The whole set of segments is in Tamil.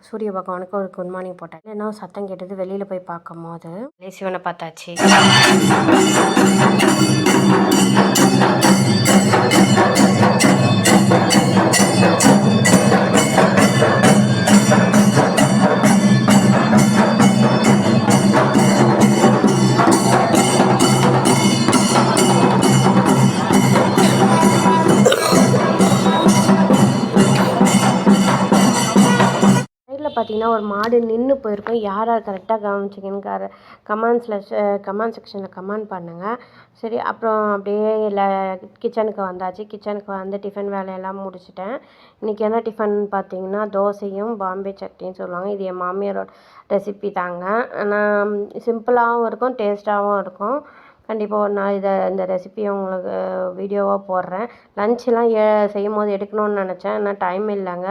சூரிய பகவானுக்கு ஒரு குட் மார்னிங் போட்டேன். இல்லைன்னா சத்தம் கேட்டது வெளியில் போய் பார்க்கும்போது சிவனை பார்த்தாச்சு. பார்த்தீங்கன்னா ஒரு மாடு நின்று போயிருக்கும். யார் யார் கரெக்டாக கவனிச்சிங்கன்னு கமெண்ட் செக்ஷனில் கமெண்ட் பண்ணுங்கள். சரி, அப்புறம் அப்படியே கிச்சனுக்கு வந்தாச்சு. கிச்சனுக்கு வந்து டிஃபன் வேலையெல்லாம் முடிச்சிட்டேன். இன்றைக்கி என்ன டிஃபன் பார்த்தீங்கன்னா தோசையும் பாம்பே சட்னின்னு சொல்லுவாங்க. இது என் மாமியாரோட ரெசிபி தாங்க. ஆனால் சிம்பிளாகவும் இருக்கும், டேஸ்ட்டாகவும் இருக்கும். கண்டிப்பாக ஒரு நாள் இந்த ரெசிபியை உங்களுக்கு வீடியோவாக போடுறேன். லஞ்செலாம் செய்யும் போது எடுக்கணும்னு நினச்சேன், ஆனால் டைம் இல்லைங்க.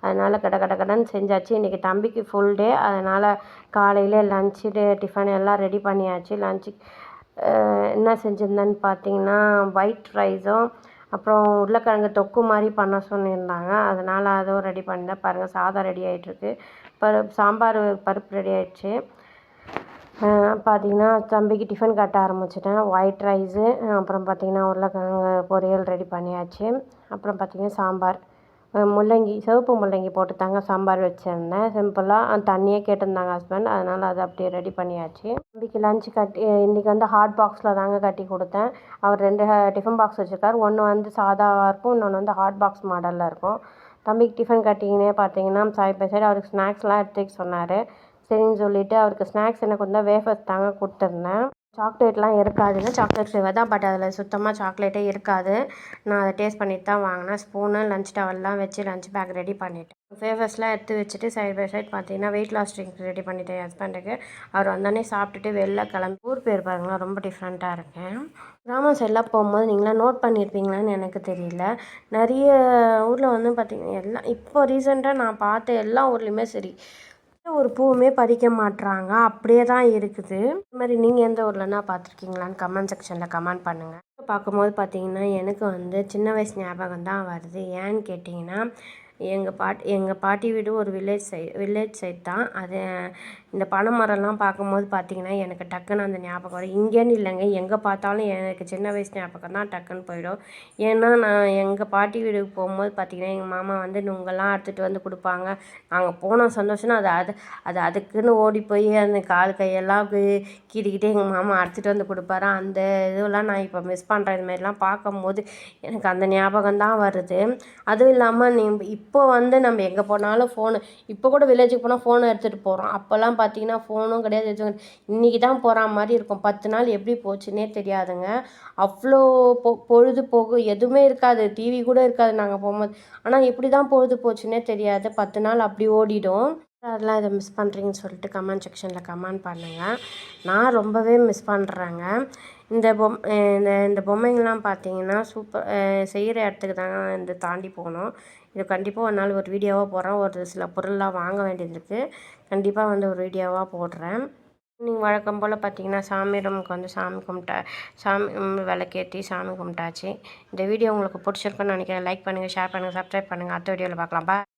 அதனால் கடன்னு செஞ்சாச்சு. இன்றைக்கி தம்பிக்கு ஃபுல் டே, அதனால் காலையில் லஞ்சு டிஃபன் எல்லாம் ரெடி பண்ணியாச்சு. லஞ்சுக்கு என்ன செஞ்சுருந்தேன்னு பார்த்தீங்கன்னா ஒயிட் ரைஸும் அப்புறம் உருளைக்கிழங்கு தொக்கு மாதிரி பண்ண சொல்லியிருந்தாங்க. அதனால் அதுவும் ரெடி பண்ணிட்டேன். பாருங்கள், சாதம் ரெடி ஆகிட்டுருக்கு. சாம்பார் பருப்பு ரெடி ஆகிடுச்சு. பார்த்திங்கன்னா தம்பிக்கு டிஃபன் கட்ட ஆரம்பிச்சிட்டேன். ஒயிட் ரைஸு, அப்புறம் பார்த்திங்கன்னா உருளைக்கிழங்கு பொரியல் ரெடி பண்ணியாச்சு. அப்புறம் பார்த்திங்கன்னா சாம்பார் சிவப்பு முள்ளங்கி போட்டு தாங்க சாம்பார் வச்சுருந்தேன். சிம்பிளாக தண்ணியே கேட்டிருந்தாங்க ஹஸ்பண்ட், அதனால் அதை அப்படியே ரெடி பண்ணியாச்சு. தம்பிக்கு லஞ்சு இன்றைக்கி வந்து ஹாட் பாக்ஸில் தாங்க கட்டி கொடுத்தேன். அவர் 2 டிஃபன் பாக்ஸ் வச்சுருக்காரு. ஒன்று வந்து சாதாவாக இருக்கும், இன்னொன்று வந்து ஹாட் பாக்ஸ் மாடலில் இருக்கும். தம்பிக்கு டிஃபன் கட்டிங்கன்னே பார்த்தீங்கன்னா சைட் பை சைடு அவருக்கு ஸ்நாக்ஸ்லாம் எடுத்துக்க சொன்னார். சரின்னு சொல்லிவிட்டு அவருக்கு ஸ்நாக்ஸ் எனக்கு வந்து வேஃபர்ஸ் தாங்க கொடுத்துருந்தேன். சாக்லேட்லாம் இருக்காதுங்க, சாக்லேட் ஃப்ளேவர் தான், பட் அதில் சுத்தமாக சாக்லேட்டே இருக்காது. நான் அதை டேஸ்ட் பண்ணிட்டு தான் வாங்கினேன். ஸ்பூனு லஞ்ச் டவல்லாம் வச்சு லஞ்ச் பேக் ரெடி பண்ணிவிட்டேன். ஃபேவர்ஸ்லாம் எடுத்து வச்சுட்டு சைட் பை சைட் பார்த்தீங்கன்னா வெயிட் லாஸ் ட்ரிங்க் ரெடி பண்ணிட்டேன் என் ஹஸ்பண்டுக்கு. அவர் வந்தோடனே சாப்பிட்டுட்டு வெளில கிளம்பி ஊர் பேர் பாருங்களா, ரொம்ப டிஃப்ரெண்ட்டாக இருக்கேன். கிராமம் சைடெலாம் போகும்போது நீங்களாம் நோட் பண்ணியிருப்பீங்களான்னு எனக்கு தெரியல. நிறைய ஊரில் வந்து பார்த்திங்கன்னா இப்போ ரீசெண்டாக நான் பார்த்த எல்லா ஊர்லேயுமே சரி, ஒரு பூவுமே பறிக்க மாட்றாங்க, அப்படியே தான் இருக்குது. இது மாதிரி நீங்கள் எந்த ஊர்லன்னா பார்த்துருக்கீங்களான்னு கமெண்ட் செக்ஷனில் கமெண்ட் பண்ணுங்கள். பார்க்கும்போது பார்த்தீங்கன்னா எனக்கு வந்து சின்ன வயசு ஞாபகம் தான் வருது. ஏன்னு கேட்டிங்கன்னா எங்கள் பாட்டி வீடு ஒரு வில்லேஜ் சைட் தான். அது இந்த பனை மரம்லாம் பார்க்கும்போது பார்த்திங்கன்னா எனக்கு டக்குன்னு அந்த ஞாபகம் வரும். இங்கேன்னு இல்லைங்க, எங்கே பார்த்தாலும் எனக்கு சின்ன வயசு ஞாபகம் தான் டக்குன்னு போயிடும். ஏன்னா நான் எங்கள் பாட்டி வீடுக்கு போகும்போது பார்த்திங்கன்னா எங்கள் மாமா வந்து நுங்கெல்லாம் எடுத்துகிட்டு வந்து கொடுப்பாங்க. நாங்கள் போன சந்தோஷம்னா அது அதுக்குன்னு ஓடி போய் அந்த கால் கையெல்லாம் கீறிக்கிட்டே எங்கள் மாமா எடுத்துகிட்டு வந்து கொடுப்பாரு. அந்த இதெல்லாம் நான் இப்போ மிஸ் பண்ணுறேன். இதுமாரிலாம் பார்க்கும்போது எனக்கு அந்த ஞாபகம் தான் வருது. அதுவும் இல்லாமல் இப்போ வந்து நம்ம எங்கே போனாலும் ஃபோனு, இப்போ கூட வில்லேஜுக்கு போனால் ஃபோனை எடுத்துகிட்டு போகிறோம். அப்போல்லாம் பார்த்திங்கன்னா ஃபோனும் கிடையாது, எதுவும். இன்றைக்கி தான் போகிற மாதிரி இருக்கும். 10 நாள் எப்படி போச்சுன்னே தெரியாதுங்க. அவ்வளோ பொழுதுபோக்கு எதுவுமே இருக்காது, டிவி கூட இருக்காது நாங்கள் போகும்போது. ஆனால் எப்படி தான் பொழுது போச்சுன்னே தெரியாது. 10 நாள் அப்படி ஓடிடும். அதெல்லாம் இதை மிஸ் பண்ணுறீங்கன்னு சொல்லிட்டு கமெண்ட் செக்ஷனில் கமெண்ட் பண்ணுங்கள். நான் ரொம்பவே மிஸ் பண்ணுறேங்க. இந்த பொம்மைங்கள்லாம் பார்த்தீங்கன்னா சூப்பர். செய்கிற இடத்துக்கு தாங்க தாண்டி போகணும். இது கண்டிப்பாக ஒரு நாள் ஒரு வீடியோவாக போடுறேன். ஒரு சில பொருள்லாம் வாங்க வேண்டியது இருக்குது, கண்டிப்பாக வந்து ஒரு வீடியோவாக போடுறேன். நீங்கள் வழக்கம் போல் பார்த்தீங்கன்னா சாமி ரூமுக்கு வந்து சாமி விளக்கேற்றி சாமி கும்பிட்டாச்சு. இந்த வீடியோ உங்களுக்கு பிடிச்சிருக்குன்னு நினைக்கிறேன். லைக் பண்ணுங்கள், ஷேர் பண்ணுங்கள், சப்ஸ்கிரைப் பண்ணுங்கள். அடுத்த வீடியோவில் பார்க்கலாம்.